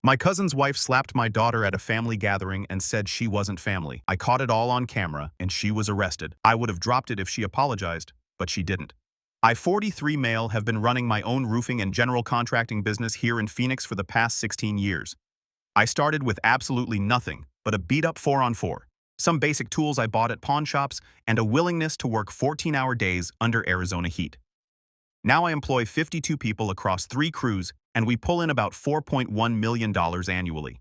My cousin's wife slapped my daughter at a family gathering and said she wasn't family. I caught it all on camera and she was arrested. I would have dropped it if she apologized, but she didn't. I, 43 male, have been running my own roofing and general contracting business here in Phoenix for the past 16 years. I started with absolutely nothing but a beat-up 4-on-4, some basic tools I bought at pawn shops, and a willingness to work 14-hour days under Arizona heat. Now I employ 52 people across 3 crews, and we pull in about $4.1 million annually.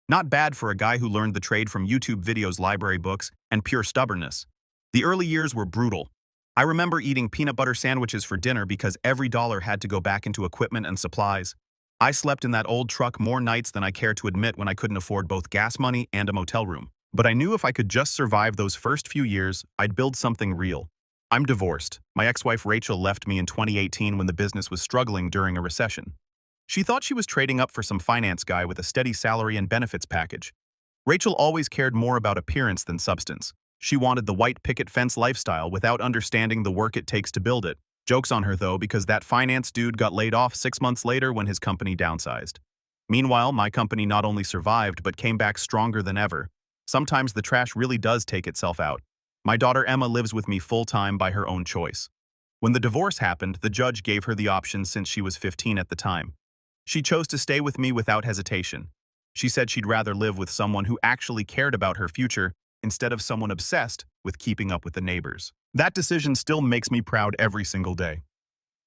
Not bad for a guy who learned the trade from YouTube videos, library books, and pure stubbornness. The early years were brutal. I remember eating peanut butter sandwiches for dinner because every dollar had to go back into equipment and supplies. I slept in that old truck more nights than I care to admit when I couldn't afford both gas money and a motel room. But I knew if I could just survive those first few years, I'd build something real. I'm divorced. My ex-wife Rachel left me in 2018 when the business was struggling during a recession. She thought she was trading up for some finance guy with a steady salary and benefits package. Rachel always cared more about appearance than substance. She wanted the white picket fence lifestyle without understanding the work it takes to build it. Joke's on her though, because that finance dude got laid off 6 months later when his company downsized. Meanwhile, my company not only survived but came back stronger than ever. Sometimes the trash really does take itself out. My daughter Emma lives with me full-time by her own choice. When the divorce happened, the judge gave her the option since she was 15 at the time. She chose to stay with me without hesitation. She said she'd rather live with someone who actually cared about her future instead of someone obsessed with keeping up with the neighbors. That decision still makes me proud every single day.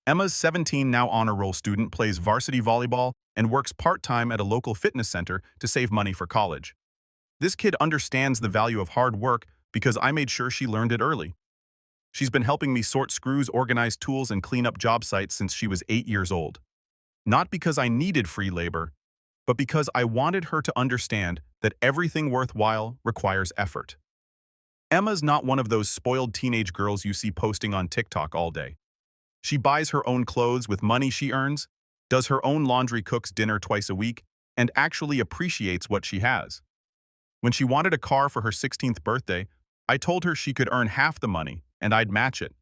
Emma's 17, now honor roll student, plays varsity volleyball and works part-time at a local fitness center to save money for college. This kid understands the value of hard work because I made sure she learned it early. She's been helping me sort screws, organize tools, and clean up job sites since she was 8 years old. Not because I needed free labor, but because I wanted her to understand that everything worthwhile requires effort. Emma's not one of those spoiled teenage girls you see posting on TikTok all day. She buys her own clothes with money she earns, does her own laundry, cooks dinner twice a week, and actually appreciates what she has. When she wanted a car for her 16th birthday, I told her she could earn half the money and I'd match it.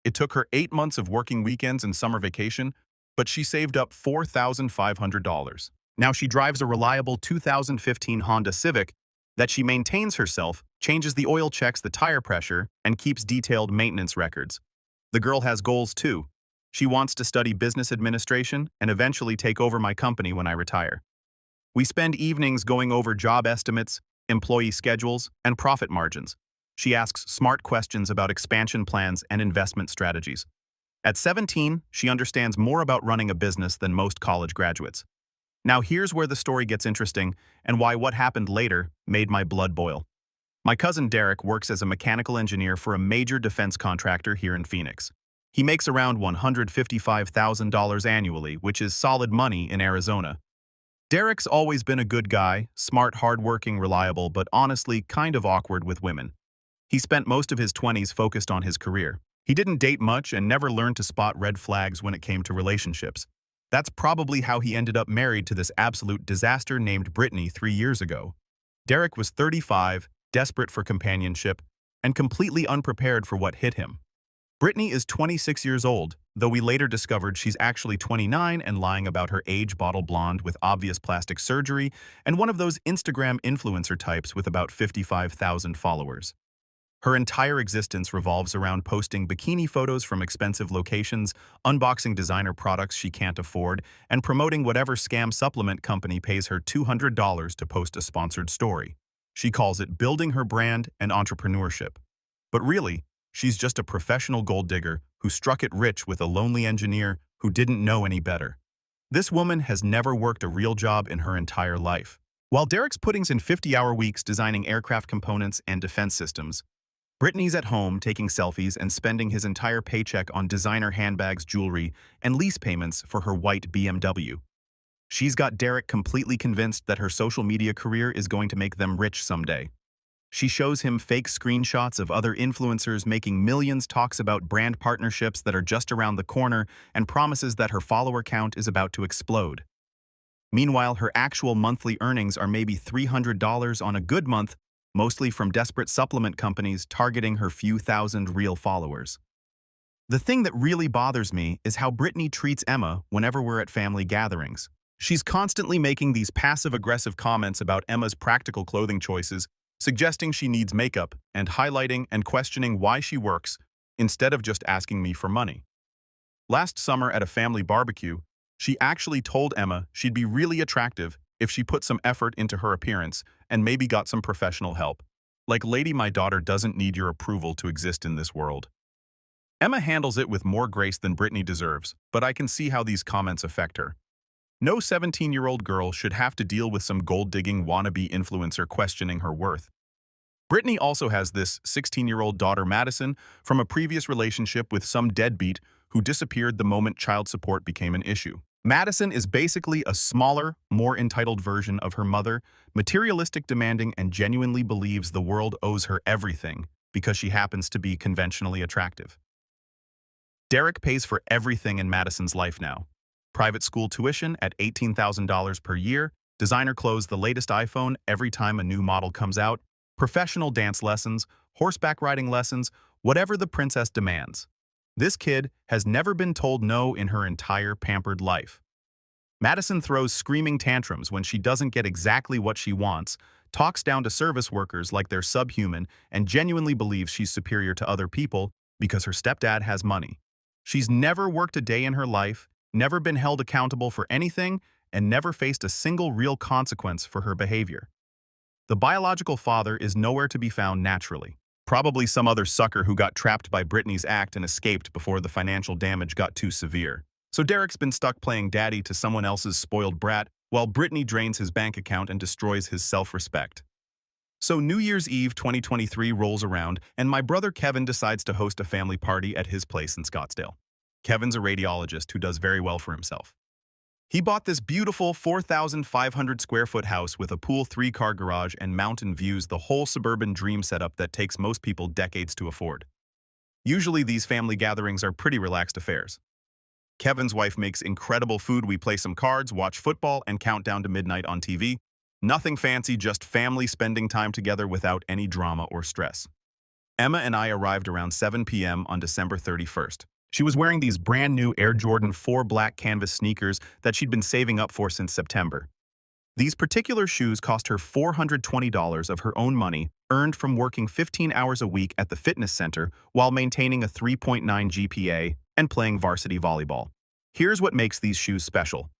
It took her 8 months of working weekends and summer vacation, but she saved up $4,500. Now she drives a reliable 2015 Honda Civic that she maintains herself, changes the oil, checks the tire pressure, and keeps detailed maintenance records. The girl has goals too. She wants to study business administration and eventually take over my company when I retire. We spend evenings going over job estimates, employee schedules, and profit margins. She asks smart questions about expansion plans and investment strategies. At 17, she understands more about running a business than most college graduates. Now here's where the story gets interesting and why what happened later made my blood boil. My cousin Derek works as a mechanical engineer for a major defense contractor here in Phoenix. He makes around $155,000 annually, which is solid money in Arizona. Derek's always been a good guy, smart, hardworking, reliable, but honestly kind of awkward with women. He spent most of his 20s focused on his career. He didn't date much and never learned to spot red flags when it came to relationships. That's probably how he ended up married to this absolute disaster named Brittany 3 years ago. Derek was 35, desperate for companionship, and completely unprepared for what hit him. Brittany is 26 years old, though we later discovered she's actually 29 and lying about her age, bottle blonde with obvious plastic surgery, and one of those Instagram influencer types with about 55,000 followers. Her entire existence revolves around posting bikini photos from expensive locations, unboxing designer products she can't afford, and promoting whatever scam supplement company pays her $200 to post a sponsored story. She calls it building her brand and entrepreneurship. But really, she's just a professional gold digger who struck it rich with a lonely engineer who didn't know any better. This woman has never worked a real job in her entire life. While Derek's putting in 50-hour weeks designing aircraft components and defense systems, Brittany's at home taking selfies and spending his entire paycheck on designer handbags, jewelry, and lease payments for her white BMW. She's got Derek completely convinced that her social media career is going to make them rich someday. She shows him fake screenshots of other influencers making millions, talks about brand partnerships that are just around the corner, and promises that her follower count is about to explode. Meanwhile, her actual monthly earnings are maybe $300 on a good month, mostly from desperate supplement companies targeting her few thousand real followers. The thing that really bothers me is how Brittany treats Emma whenever we're at family gatherings. She's constantly making these passive-aggressive comments about Emma's practical clothing choices, suggesting she needs makeup, and highlighting and questioning why she works, instead of just asking me for money. Last summer at a family barbecue, she actually told Emma she'd be really attractive if she put some effort into her appearance and maybe got some professional help. Like, lady, my daughter doesn't need your approval to exist in this world. Emma handles it with more grace than Brittany deserves, but I can see how these comments affect her. No 17-year-old girl should have to deal with some gold-digging wannabe influencer questioning her worth. Brittany also has this 16-year-old daughter, Madison, from a previous relationship with some deadbeat who disappeared the moment child support became an issue. Madison is basically a smaller, more entitled version of her mother, materialistic, demanding, and genuinely believes the world owes her everything because she happens to be conventionally attractive. Derek pays for everything in Madison's life now. Private school tuition at $18,000 per year, designer clothes, the latest iPhone every time a new model comes out, professional dance lessons, horseback riding lessons, whatever the princess demands. This kid has never been told no in her entire pampered life. Madison throws screaming tantrums when she doesn't get exactly what she wants, talks down to service workers like they're subhuman, and genuinely believes she's superior to other people because her stepdad has money. She's never worked a day in her life, never been held accountable for anything, and never faced a single real consequence for her behavior. The biological father is nowhere to be found naturally. Probably some other sucker who got trapped by Brittany's act and escaped before the financial damage got too severe. So Derek's been stuck playing daddy to someone else's spoiled brat, while Brittany drains his bank account and destroys his self-respect. So New Year's Eve 2023 rolls around, and my brother Kevin decides to host a family party at his place in Scottsdale. Kevin's a radiologist who does very well for himself. He bought this beautiful 4,500 square foot house with a pool, 3-car garage, and mountain views, the whole suburban dream setup that takes most people decades to afford. Usually these family gatherings are pretty relaxed affairs. Kevin's wife makes incredible food, we play some cards, watch football, and count down to midnight on TV. Nothing fancy, just family spending time together without any drama or stress. Emma and I arrived around 7 p.m. on December 31st. She was wearing these brand new Air Jordan 4 black canvas sneakers that she'd been saving up for since September. These particular shoes cost her $420 of her own money, earned from working 15 hours a week at the fitness center while maintaining a 3.9 GPA and playing varsity volleyball. Here's what makes these shoes special.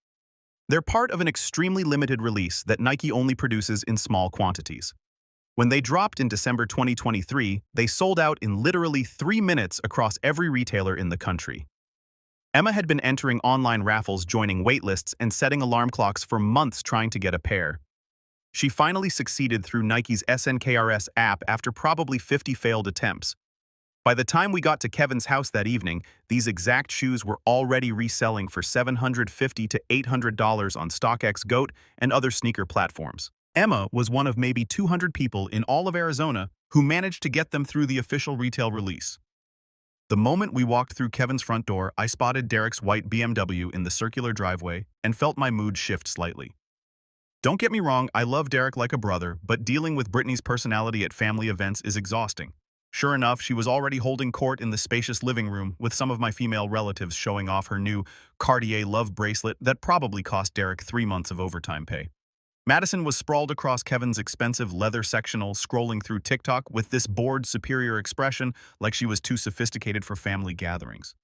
They're part of an extremely limited release that Nike only produces in small quantities. When they dropped in December 2023, they sold out in literally 3 minutes across every retailer in the country. Emma had been entering online raffles, joining waitlists, and setting alarm clocks for months trying to get a pair. She finally succeeded through Nike's SNKRS app after probably 50 failed attempts. By the time we got to Kevin's house that evening, these exact shoes were already reselling for $750 to $800 on StockX, GOAT, and other sneaker platforms. Emma was one of maybe 200 people in all of Arizona who managed to get them through the official retail release. The moment we walked through Kevin's front door, I spotted Derek's white BMW in the circular driveway and felt my mood shift slightly. Don't get me wrong, I love Derek like a brother, but dealing with Brittany's personality at family events is exhausting. Sure enough, she was already holding court in the spacious living room with some of my female relatives showing off her new Cartier love bracelet that probably cost Derek 3 months of overtime pay. Madison was sprawled across Kevin's expensive leather sectional, scrolling through TikTok with this bored, superior expression like she was too sophisticated for family gatherings.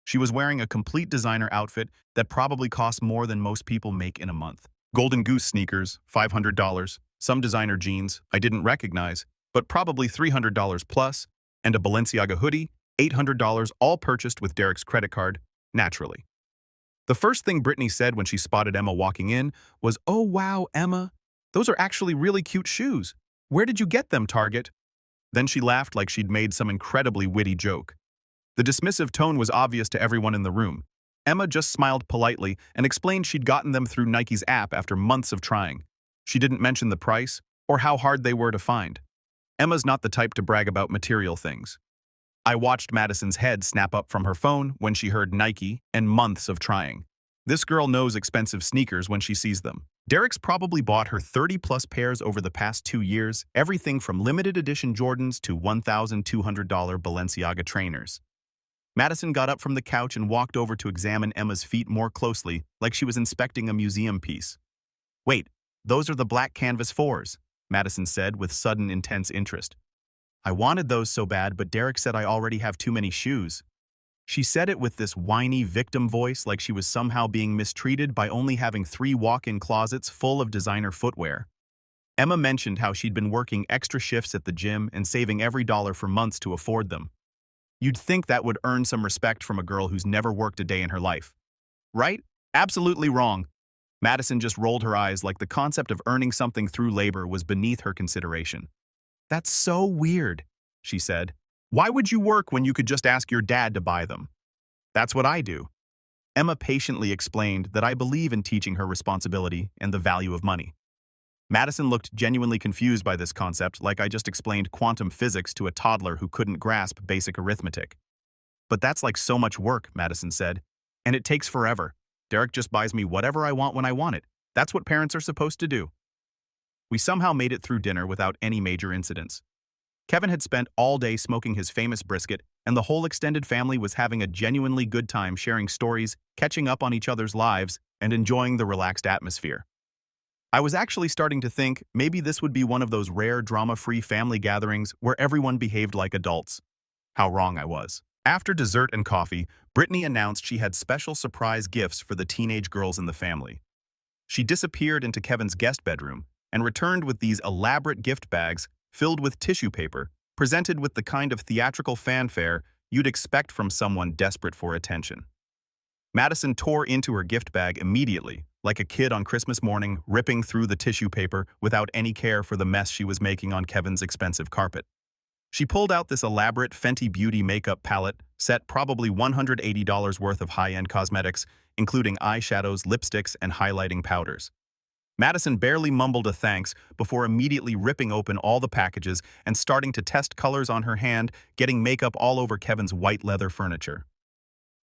She was wearing a complete designer outfit that probably cost more than most people make in a month. Golden Goose sneakers, $500, some designer jeans I didn't recognize, but probably $300 plus, and a Balenciaga hoodie, $800, all purchased with Derek's credit card, naturally. The first thing Brittany said when she spotted Emma walking in was, "Oh wow, Emma, those are actually really cute shoes. Where did you get them, Target?" Then she laughed like she'd made some incredibly witty joke. The dismissive tone was obvious to everyone in the room. Emma just smiled politely and explained she'd gotten them through Nike's app after months of trying. She didn't mention the price or how hard they were to find. Emma's not the type to brag about material things. I watched Madison's head snap up from her phone when she heard Nike and months of trying. This girl knows expensive sneakers when she sees them. Derek's probably bought her 30-plus pairs over the past 2 years, everything from limited edition Jordans to $1,200 Balenciaga trainers. Madison got up from the couch and walked over to examine Emma's feet more closely, like she was inspecting a museum piece. "Wait, those are the black canvas fours," Madison said with sudden intense interest. "I wanted those so bad, but Derek said I already have too many shoes." She said it with this whiny victim voice like she was somehow being mistreated by only having 3 walk-in closets full of designer footwear. Emma mentioned how she'd been working extra shifts at the gym and saving every dollar for months to afford them. You'd think that would earn some respect from a girl who's never worked a day in her life. Right? Absolutely wrong. Madison just rolled her eyes like the concept of earning something through labor was beneath her consideration. "That's so weird," she said. "Why would you work when you could just ask your dad to buy them?" "That's what I do." Emma patiently explained that I believe in teaching her responsibility and the value of money. Madison looked genuinely confused by this concept, like I just explained quantum physics to a toddler who couldn't grasp basic arithmetic. "But that's like so much work," Madison said. "And it takes forever. Derek just buys me whatever I want when I want it. That's what parents are supposed to do." We somehow made it through dinner without any major incidents. Kevin had spent all day smoking his famous brisket, and the whole extended family was having a genuinely good time sharing stories, catching up on each other's lives, and enjoying the relaxed atmosphere. I was actually starting to think maybe this would be one of those rare drama-free family gatherings where everyone behaved like adults. How wrong I was. After dessert and coffee, Brittany announced she had special surprise gifts for the teenage girls in the family. She disappeared into Kevin's guest bedroom and returned with these elaborate gift bags filled with tissue paper, presented with the kind of theatrical fanfare you'd expect from someone desperate for attention. Madison tore into her gift bag immediately, like a kid on Christmas morning ripping through the tissue paper without any care for the mess she was making on Kevin's expensive carpet. She pulled out this elaborate Fenty Beauty makeup palette, set probably $180 worth of high-end cosmetics, including eyeshadows, lipsticks, and highlighting powders. Madison barely mumbled a thanks before immediately ripping open all the packages and starting to test colors on her hand, getting makeup all over Kevin's white leather furniture.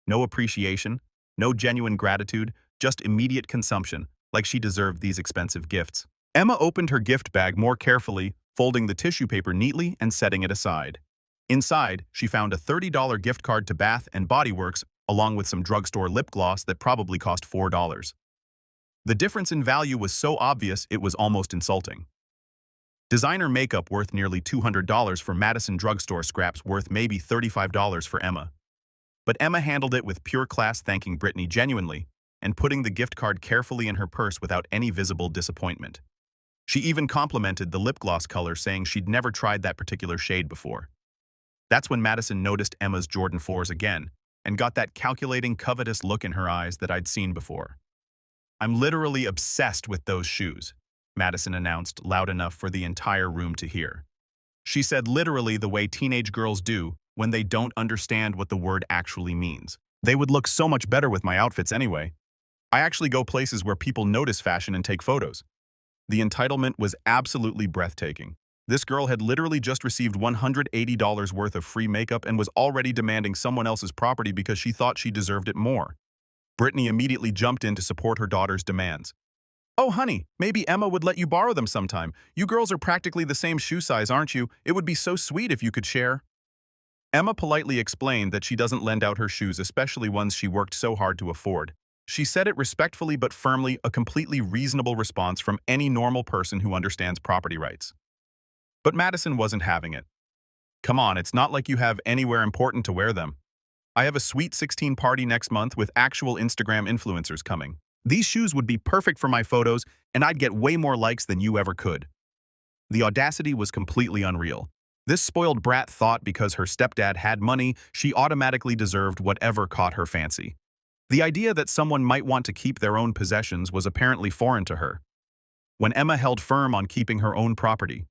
No appreciation, no genuine gratitude, just immediate consumption, like she deserved these expensive gifts. Emma opened her gift bag more carefully, folding the tissue paper neatly and setting it aside. Inside, she found a $30 gift card to Bath and Body Works, along with some drugstore lip gloss that probably cost $4. The difference in value was so obvious it was almost insulting. Designer makeup worth nearly $200 for Madison drugstore scraps worth maybe $35 for Emma. But Emma handled it with pure class, thanking Brittany genuinely and putting the gift card carefully in her purse without any visible disappointment. She even complimented the lip gloss color, saying she'd never tried that particular shade before. That's when Madison noticed Emma's Jordan 4s again and got that calculating, covetous look in her eyes that I'd seen before. "I'm literally obsessed with those shoes," Madison announced loud enough for the entire room to hear. She said literally the way teenage girls do when they don't understand what the word actually means. "They would look so much better with my outfits anyway. I actually go places where people notice fashion and take photos." The entitlement was absolutely breathtaking. This girl had literally just received $180 worth of free makeup and was already demanding someone else's property because she thought she deserved it more. Brittany immediately jumped in to support her daughter's demands. "Oh, honey, maybe Emma would let you borrow them sometime. You girls are practically the same shoe size, aren't you? It would be so sweet if you could share." Emma politely explained that she doesn't lend out her shoes, especially ones she worked so hard to afford. She said it respectfully but firmly, a completely reasonable response from any normal person who understands property rights. But Madison wasn't having it. "Come on, it's not like you have anywhere important to wear them. I have a sweet 16 party next month with actual Instagram influencers coming. These shoes would be perfect for my photos, and I'd get way more likes than you ever could." The audacity was completely unreal. This spoiled brat thought because her stepdad had money, she automatically deserved whatever caught her fancy. The idea that someone might want to keep their own possessions was apparently foreign to her. When Emma held firm on keeping her own property,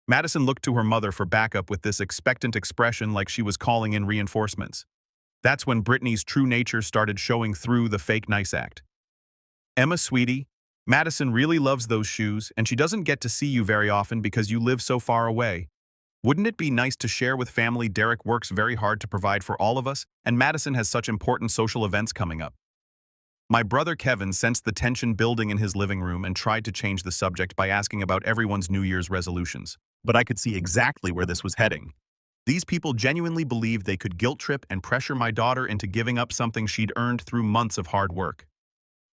Madison looked to her mother for backup with this expectant expression like she was calling in reinforcements. That's when Brittany's true nature started showing through the fake nice act. "Emma, sweetie, Madison really loves those shoes, and she doesn't get to see you very often because you live so far away. Wouldn't it be nice to share with family? Derek works very hard to provide for all of us, and Madison has such important social events coming up." My brother Kevin sensed the tension building in his living room and tried to change the subject by asking about everyone's New Year's resolutions. But I could see exactly where this was heading. These people genuinely believed they could guilt trip and pressure my daughter into giving up something she'd earned through months of hard work.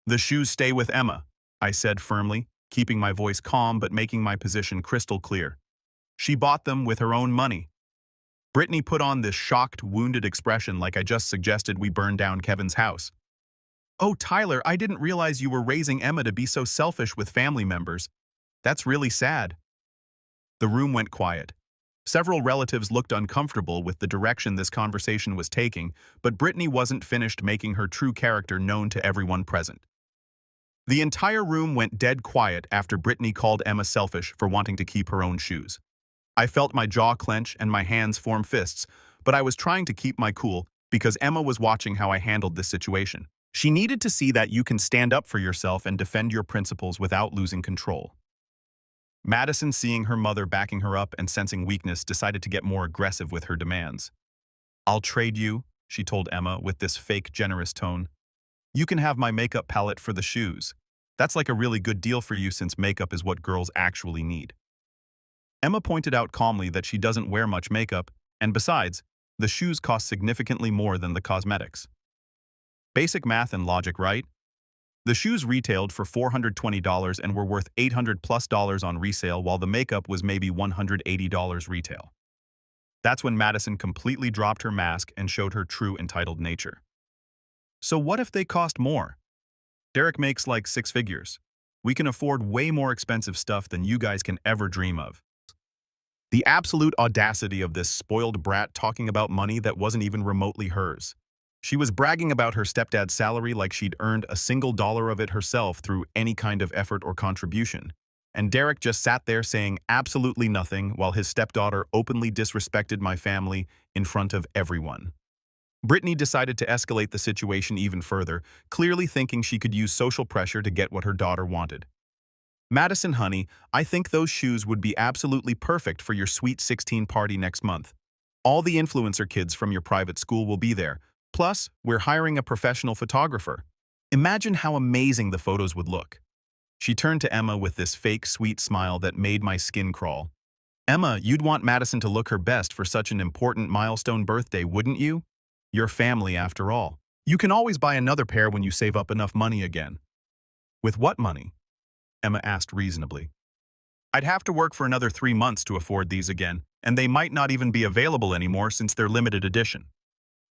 The shoes stay with Emma, I said firmly, keeping my voice calm but making my position crystal clear. She bought them with her own money. Brittany put on this shocked, wounded expression like I just suggested we burn down Kevin's house. Oh, Tyler, I didn't realize you were raising Emma to be so selfish with family members. That's really sad. The room went quiet. Several relatives looked uncomfortable with the direction this conversation was taking, but Brittany wasn't finished making her true character known to everyone present. The entire room went dead quiet after Brittany called Emma selfish for wanting to keep her own shoes. I felt my jaw clench and my hands form fists, but I was trying to keep my cool because Emma was watching how I handled this situation. She needed to see that you can stand up for yourself and defend your principles without losing control. Madison, seeing her mother backing her up and sensing weakness, decided to get more aggressive with her demands. I'll trade you, she told Emma with this fake generous tone. You can have my makeup palette for the shoes. That's like a really good deal for you since makeup is what girls actually need. Emma pointed out calmly that she doesn't wear much makeup, and besides, the shoes cost significantly more than the cosmetics. Basic math and logic, right? The shoes retailed for $420 and were worth $800+ on resale, while the makeup was maybe $180 retail. That's when Madison completely dropped her mask and showed her true entitled nature. So what if they cost more? Derek makes like 6 figures. We can afford way more expensive stuff than you guys can ever dream of. The absolute audacity of this spoiled brat talking about money that wasn't even remotely hers. She was bragging about her stepdad's salary like she'd earned a single dollar of it herself through any kind of effort or contribution. And Derek just sat there saying absolutely nothing while his stepdaughter openly disrespected my family in front of everyone. Brittany decided to escalate the situation even further, clearly thinking she could use social pressure to get what her daughter wanted. Madison, honey, I think those shoes would be absolutely perfect for your Sweet 16 party next month. All the influencer kids from your private school will be there. Plus, we're hiring a professional photographer. Imagine how amazing the photos would look. She turned to Emma with this fake sweet smile that made my skin crawl. Emma, you'd want Madison to look her best for such an important milestone birthday, wouldn't you? Your family, after all. You can always buy another pair when you save up enough money again. With what money? Emma asked reasonably. I'd have to work for another 3 months to afford these again, and they might not even be available anymore since they're limited edition.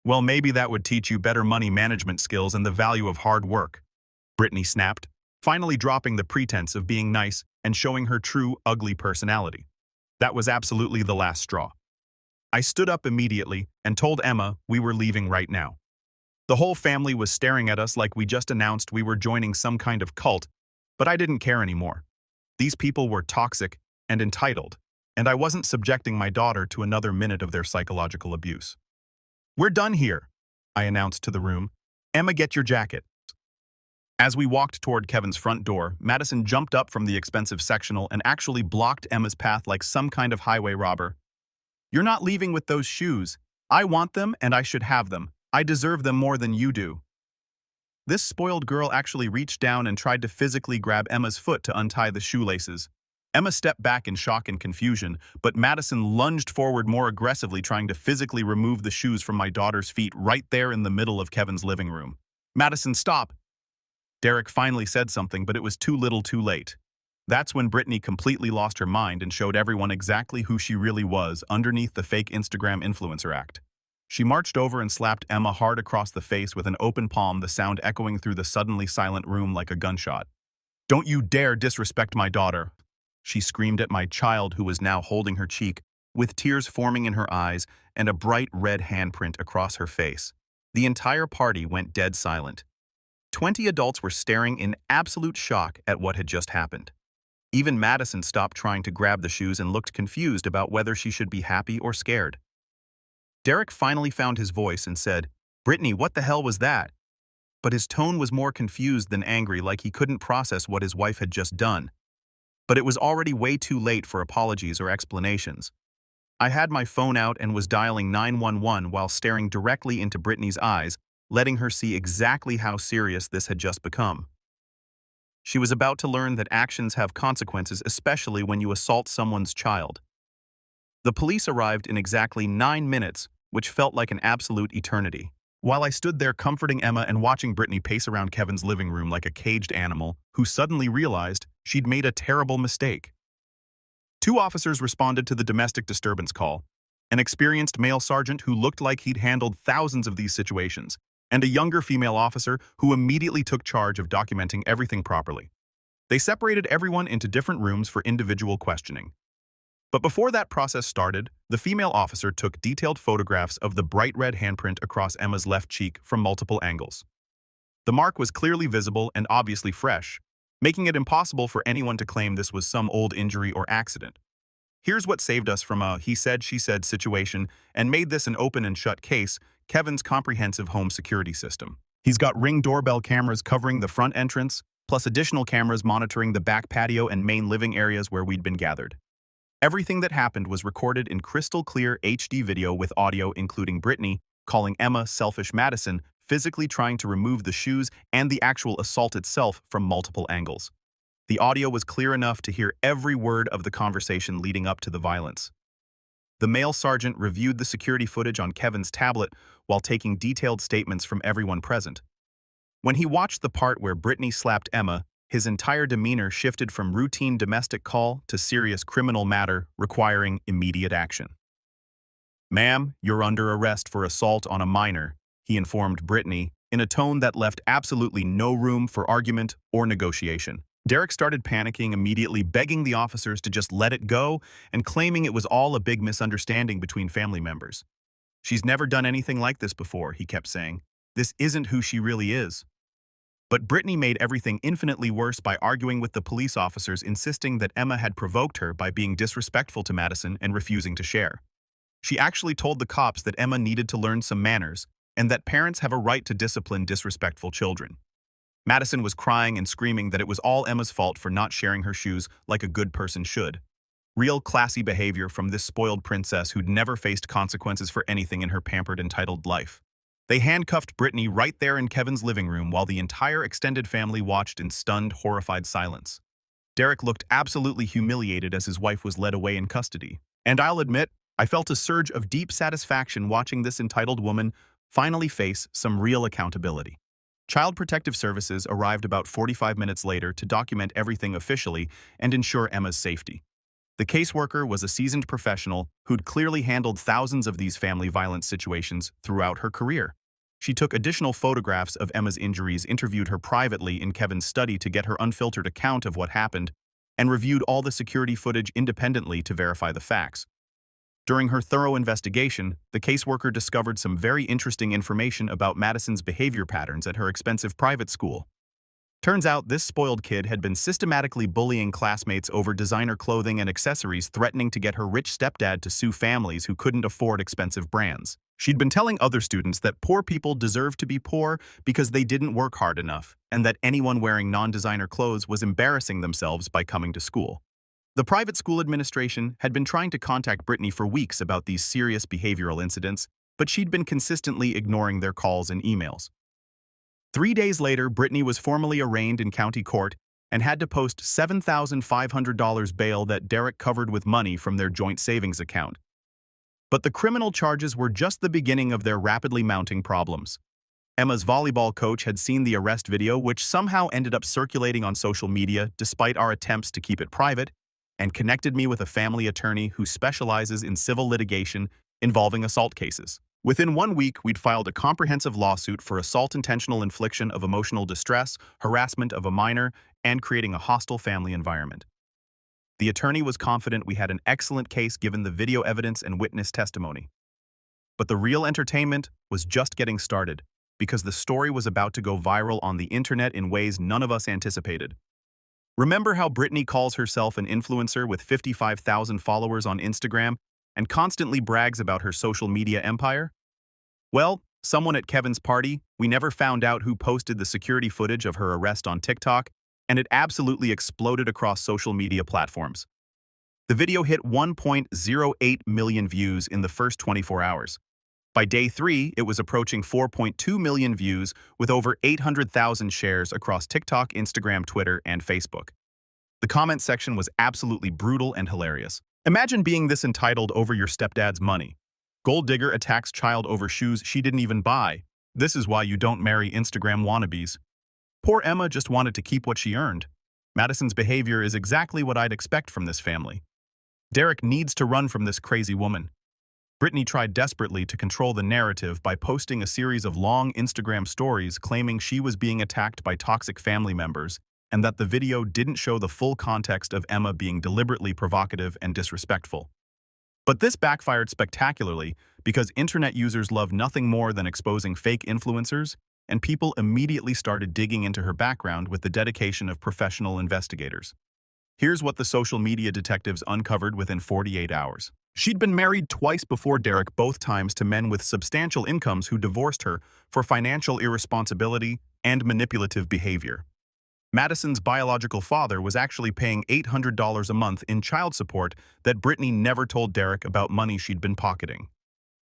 Well, maybe that would teach you better money management skills and the value of hard work, Brittany snapped, finally dropping the pretense of being nice and showing her true, ugly personality. That was absolutely the last straw. I stood up immediately and told Emma we were leaving right now. The whole family was staring at us like we just announced we were joining some kind of cult, but I didn't care anymore. These people were toxic and entitled, and I wasn't subjecting my daughter to another minute of their psychological abuse. We're done here, I announced to the room. Emma, get your jacket. As we walked toward Kevin's front door, Madison jumped up from the expensive sectional and actually blocked Emma's path like some kind of highway robber. You're not leaving with those shoes. I want them and I should have them. I deserve them more than you do. This spoiled girl actually reached down and tried to physically grab Emma's foot to untie the shoelaces. Emma stepped back in shock and confusion, but Madison lunged forward more aggressively, trying to physically remove the shoes from my daughter's feet right there in the middle of Kevin's living room. Madison, stop! Derek finally said something, but it was too little too late. That's when Brittany completely lost her mind and showed everyone exactly who she really was underneath the fake Instagram influencer act. She marched over and slapped Emma hard across the face with an open palm, the sound echoing through the suddenly silent room like a gunshot. Don't you dare disrespect my daughter! She screamed at my child, who was now holding her cheek, with tears forming in her eyes and a bright red handprint across her face. The entire party went dead silent. 20 adults were staring in absolute shock at what had just happened. Even Madison stopped trying to grab the shoes and looked confused about whether she should be happy or scared. Derek finally found his voice and said, "Brittany, what the hell was that?" But his tone was more confused than angry, like he couldn't process what his wife had just done. But it was already way too late for apologies or explanations. I had my phone out and was dialing 911 while staring directly into Brittany's eyes, letting her see exactly how serious this had just become. She was about to learn that actions have consequences, especially when you assault someone's child. The police arrived in exactly 9 minutes, which felt like an absolute eternity. While I stood there comforting Emma and watching Brittany pace around Kevin's living room like a caged animal, who suddenly realized she'd made a terrible mistake. 2 officers responded to the domestic disturbance call, an experienced male sergeant who looked like he'd handled thousands of these situations, and a younger female officer who immediately took charge of documenting everything properly. They separated everyone into different rooms for individual questioning. But before that process started, the female officer took detailed photographs of the bright red handprint across Emma's left cheek from multiple angles. The mark was clearly visible and obviously fresh, making it impossible for anyone to claim this was some old injury or accident. Here's what saved us from a he said, she said situation and made this an open and shut case: Kevin's comprehensive home security system. He's got Ring doorbell cameras covering the front entrance, plus additional cameras monitoring the back patio and main living areas where we'd been gathered. Everything that happened was recorded in crystal clear HD video with audio including Brittany calling Emma selfish Madison, physically trying to remove the shoes and the actual assault itself from multiple angles. The audio was clear enough to hear every word of the conversation leading up to the violence. The male sergeant reviewed the security footage on Kevin's tablet while taking detailed statements from everyone present. When he watched the part where Brittany slapped Emma, his entire demeanor shifted from routine domestic call to serious criminal matter requiring immediate action. "Ma'am, you're under arrest for assault on a minor," he informed Brittany in a tone that left absolutely no room for argument or negotiation. Derek started panicking, immediately begging the officers to just let it go and claiming it was all a big misunderstanding between family members. "She's never done anything like this before," he kept saying. "This isn't who she really is." But Brittany made everything infinitely worse by arguing with the police officers, insisting that Emma had provoked her by being disrespectful to Madison and refusing to share. She actually told the cops that Emma needed to learn some manners and that parents have a right to discipline disrespectful children. Madison was crying and screaming that it was all Emma's fault for not sharing her shoes like a good person should. Real classy behavior from this spoiled princess who'd never faced consequences for anything in her pampered, entitled life. They handcuffed Brittany right there in Kevin's living room while the entire extended family watched in stunned, horrified silence. Derek looked absolutely humiliated as his wife was led away in custody. And I'll admit, I felt a surge of deep satisfaction watching this entitled woman finally face some real accountability. Child Protective Services arrived about 45 minutes later to document everything officially and ensure Emma's safety. The caseworker was a seasoned professional who'd clearly handled thousands of these family violence situations throughout her career. She took additional photographs of Emma's injuries, interviewed her privately in Kevin's study to get her unfiltered account of what happened, and reviewed all the security footage independently to verify the facts. During her thorough investigation, the caseworker discovered some very interesting information about Madison's behavior patterns at her expensive private school. Turns out this spoiled kid had been systematically bullying classmates over designer clothing and accessories, threatening to get her rich stepdad to sue families who couldn't afford expensive brands. She'd been telling other students that poor people deserved to be poor because they didn't work hard enough, and that anyone wearing non-designer clothes was embarrassing themselves by coming to school. The private school administration had been trying to contact Brittany for weeks about these serious behavioral incidents, but she'd been consistently ignoring their calls and emails. 3 days later, Brittany was formally arraigned in county court and had to post $7,500 bail that Derek covered with money from their joint savings account. But the criminal charges were just the beginning of their rapidly mounting problems. Emma's volleyball coach had seen the arrest video, which somehow ended up circulating on social media despite our attempts to keep it private, and connected me with a family attorney who specializes in civil litigation involving assault cases. Within 1 week, we'd filed a comprehensive lawsuit for assault, intentional infliction of emotional distress, harassment of a minor, and creating a hostile family environment. The attorney was confident we had an excellent case given the video evidence and witness testimony. But the real entertainment was just getting started, because the story was about to go viral on the internet in ways none of us anticipated. Remember how Brittany calls herself an influencer with 55,000 followers on Instagram and constantly brags about her social media empire? Well, someone at Kevin's party, we never found out who posted the security footage of her arrest on TikTok, and it absolutely exploded across social media platforms. The video hit 1.08 million views in the first 24 hours. By day 3, it was approaching 4.2 million views with over 800,000 shares across TikTok, Instagram, Twitter, and Facebook. The comment section was absolutely brutal and hilarious. Imagine being this entitled over your stepdad's money. Gold digger attacks child over shoes she didn't even buy. This is why you don't marry Instagram wannabes. Poor Emma just wanted to keep what she earned. Madison's behavior is exactly what I'd expect from this family. Derek needs to run from this crazy woman. Brittany tried desperately to control the narrative by posting a series of long Instagram stories claiming she was being attacked by toxic family members and that the video didn't show the full context of Emma being deliberately provocative and disrespectful. But this backfired spectacularly because internet users love nothing more than exposing fake influencers, and people immediately started digging into her background with the dedication of professional investigators. Here's what the social media detectives uncovered within 48 hours. She'd been married twice before Derek, both times to men with substantial incomes who divorced her for financial irresponsibility and manipulative behavior. Madison's biological father was actually paying $800 a month in child support that Brittany never told Derek about money she'd been pocketing.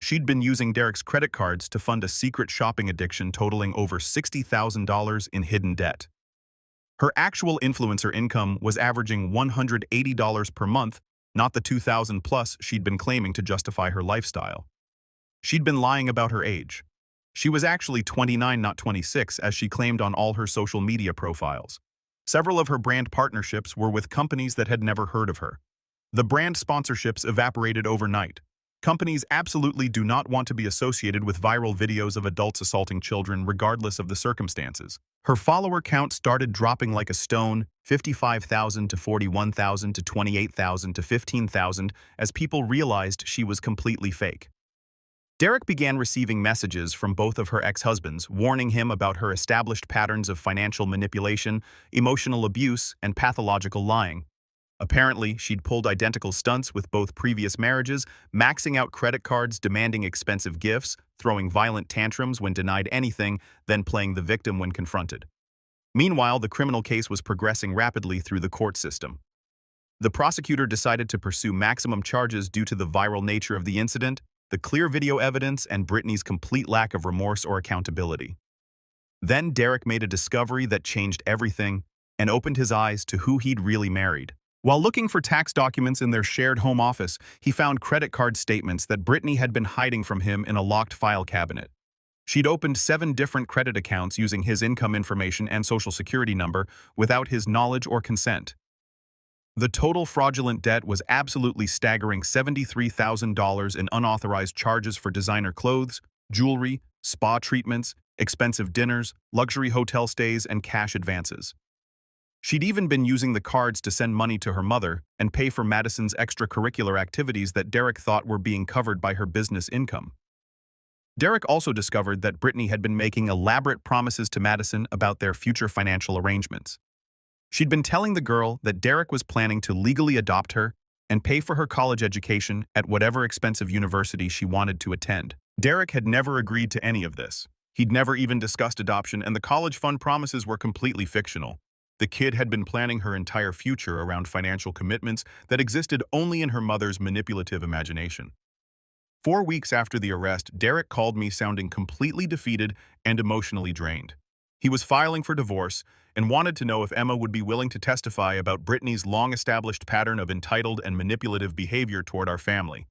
She'd been using Derek's credit cards to fund a secret shopping addiction totaling over $60,000 in hidden debt. Her actual influencer income was averaging $180 per month, not the $2,000 plus she'd been claiming to justify her lifestyle. She'd been lying about her age. She was actually 29, not 26, as she claimed on all her social media profiles. Several of her brand partnerships were with companies that had never heard of her. The brand sponsorships evaporated overnight. Companies absolutely do not want to be associated with viral videos of adults assaulting children regardless of the circumstances. Her follower count started dropping like a stone, 55,000 to 41,000 to 28,000 to 15,000, as people realized she was completely fake. Derek began receiving messages from both of her ex-husbands warning him about her established patterns of financial manipulation, emotional abuse, and pathological lying. Apparently, she'd pulled identical stunts with both previous marriages, maxing out credit cards, demanding expensive gifts, throwing violent tantrums when denied anything, then playing the victim when confronted. Meanwhile, the criminal case was progressing rapidly through the court system. The prosecutor decided to pursue maximum charges due to the viral nature of the incident, the clear video evidence, and Brittany's complete lack of remorse or accountability. Then Derek made a discovery that changed everything and opened his eyes to who he'd really married. While looking for tax documents in their shared home office, he found credit card statements that Brittany had been hiding from him in a locked file cabinet. She'd opened 7 different credit accounts using his income information and social security number without his knowledge or consent. The total fraudulent debt was absolutely staggering: $73,000 in unauthorized charges for designer clothes, jewelry, spa treatments, expensive dinners, luxury hotel stays, and cash advances. She'd even been using the cards to send money to her mother and pay for Madison's extracurricular activities that Derek thought were being covered by her business income. Derek also discovered that Brittany had been making elaborate promises to Madison about their future financial arrangements. She'd been telling the girl that Derek was planning to legally adopt her and pay for her college education at whatever expensive university she wanted to attend. Derek had never agreed to any of this. He'd never even discussed adoption, and the college fund promises were completely fictional. The kid had been planning her entire future around financial commitments that existed only in her mother's manipulative imagination. 4 weeks after the arrest, Derek called me sounding completely defeated and emotionally drained. He was filing for divorce and wanted to know if Emma would be willing to testify about Brittany's long-established pattern of entitled and manipulative behavior toward our family.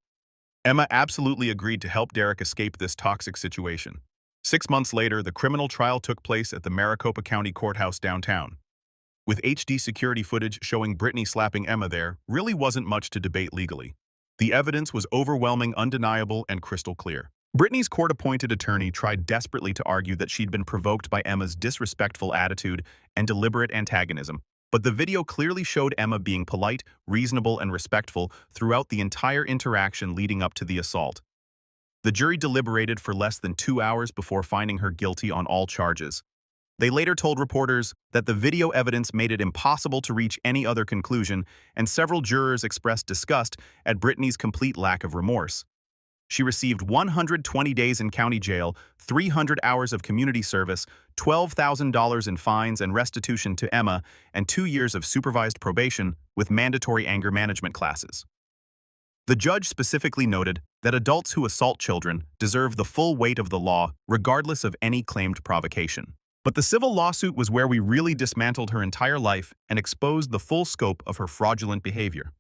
Emma absolutely agreed to help Derek escape this toxic situation. 6 months later, the criminal trial took place at the Maricopa County Courthouse downtown. With HD security footage showing Brittany slapping Emma, there really wasn't much to debate legally. The evidence was overwhelming, undeniable, and crystal clear. Brittany's court-appointed attorney tried desperately to argue that she'd been provoked by Emma's disrespectful attitude and deliberate antagonism, but the video clearly showed Emma being polite, reasonable, and respectful throughout the entire interaction leading up to the assault. The jury deliberated for less than 2 hours before finding her guilty on all charges. They later told reporters that the video evidence made it impossible to reach any other conclusion, and several jurors expressed disgust at Brittany's complete lack of remorse. She received 120 days in county jail, 300 hours of community service, $12,000 in fines and restitution to Emma, and 2 years of supervised probation with mandatory anger management classes. The judge specifically noted that adults who assault children deserve the full weight of the law, regardless of any claimed provocation. But the civil lawsuit was where we really dismantled her entire life and exposed the full scope of her fraudulent behavior.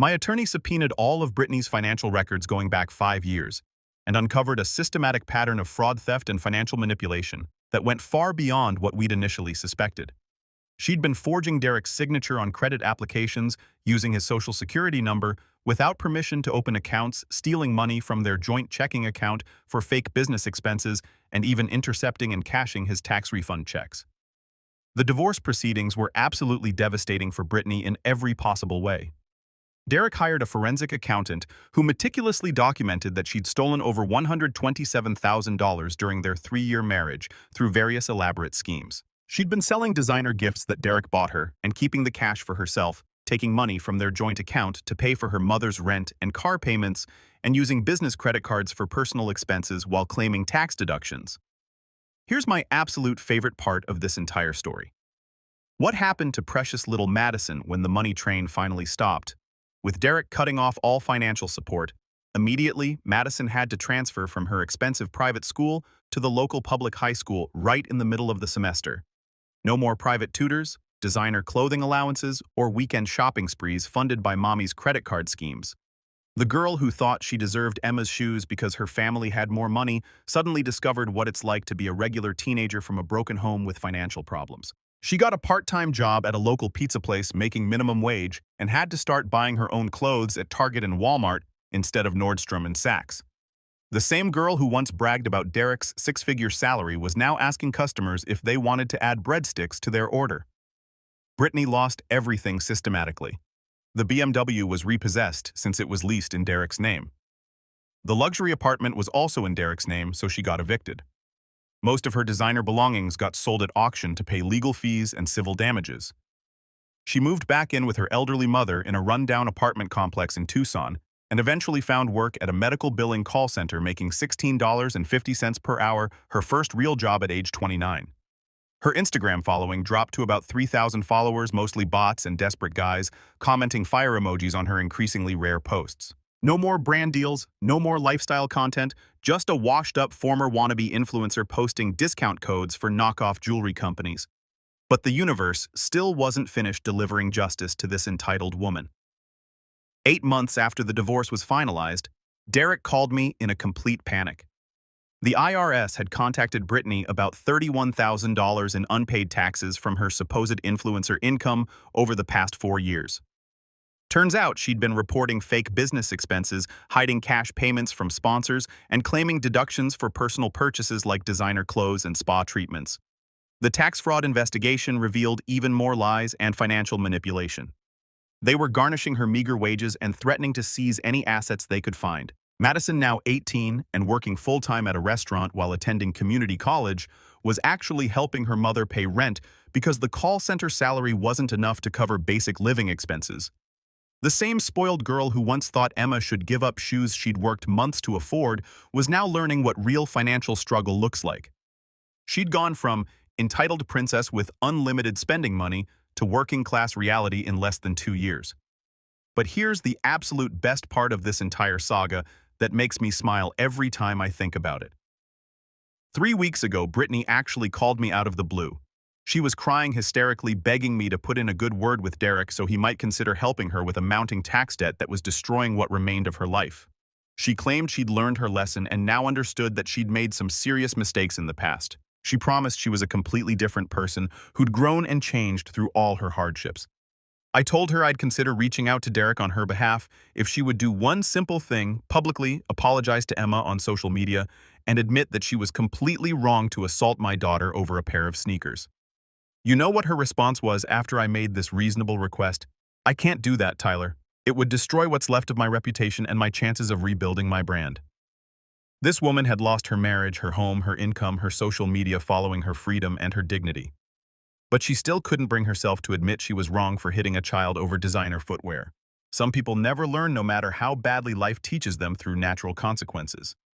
My attorney subpoenaed all of Brittany's financial records going back 5 years and uncovered a systematic pattern of fraud, theft, and financial manipulation that went far beyond what we'd initially suspected. She'd been forging Derek's signature on credit applications, using his social security number without permission to open accounts, stealing money from their joint checking account for fake business expenses, and even intercepting and cashing his tax refund checks. The divorce proceedings were absolutely devastating for Brittany in every possible way. Derek hired a forensic accountant who meticulously documented that she'd stolen over $127,000 during their 3-year marriage through various elaborate schemes. She'd been selling designer gifts that Derek bought her and keeping the cash for herself, taking money from their joint account to pay for her mother's rent and car payments, and using business credit cards for personal expenses while claiming tax deductions. Here's my absolute favorite part of this entire story. What happened to precious little Madison when the money train finally stopped? With Derek cutting off all financial support, immediately Madison had to transfer from her expensive private school to the local public high school right in the middle of the semester. No more private tutors, designer clothing allowances, or weekend shopping sprees funded by mommy's credit card schemes. The girl who thought she deserved Emma's shoes because her family had more money suddenly discovered what it's like to be a regular teenager from a broken home with financial problems. She got a part-time job at a local pizza place making minimum wage and had to start buying her own clothes at Target and Walmart instead of Nordstrom and Saks. The same girl who once bragged about Derek's 6-figure salary was now asking customers if they wanted to add breadsticks to their order. Brittany lost everything systematically. The BMW was repossessed since it was leased in Derek's name. The luxury apartment was also in Derek's name, so she got evicted. Most of her designer belongings got sold at auction to pay legal fees and civil damages. She moved back in with her elderly mother in a rundown apartment complex in Tucson and eventually found work at a medical billing call center making $16.50 per hour, her first real job at age 29. Her Instagram following dropped to about 3,000 followers, mostly bots and desperate guys, commenting fire emojis on her increasingly rare posts. No more brand deals, no more lifestyle content, just a washed-up former wannabe influencer posting discount codes for knockoff jewelry companies. But the universe still wasn't finished delivering justice to this entitled woman. 8 months after the divorce was finalized, Derek called me in a complete panic. The IRS had contacted Brittany about $31,000 in unpaid taxes from her supposed influencer income over the past 4 years. Turns out she'd been reporting fake business expenses, hiding cash payments from sponsors, and claiming deductions for personal purchases like designer clothes and spa treatments. The tax fraud investigation revealed even more lies and financial manipulation. They were garnishing her meager wages and threatening to seize any assets they could find. Madison, now 18 and working full-time at a restaurant while attending community college, was actually helping her mother pay rent because the call center salary wasn't enough to cover basic living expenses. The same spoiled girl who once thought Emma should give up shoes she'd worked months to afford was now learning what real financial struggle looks like. She'd gone from entitled princess with unlimited spending money to working-class reality in less than 2 years. But here's the absolute best part of this entire saga that makes me smile every time I think about it. 3 weeks ago, Brittany actually called me out of the blue. She was crying hysterically, begging me to put in a good word with Derek so he might consider helping her with a mounting tax debt that was destroying what remained of her life. She claimed she'd learned her lesson and now understood that she'd made some serious mistakes in the past. She promised she was a completely different person who'd grown and changed through all her hardships. I told her I'd consider reaching out to Derek on her behalf if she would do one simple thing: publicly apologize to Emma on social media and admit that she was completely wrong to assault my daughter over a pair of sneakers. You know what her response was after I made this reasonable request? "I can't do that, Tyler. It would destroy what's left of my reputation and my chances of rebuilding my brand." This woman had lost her marriage, her home, her income, her social media following, her freedom, and her dignity. But she still couldn't bring herself to admit she was wrong for hitting a child over designer footwear. Some people never learn no matter how badly life teaches them through natural consequences.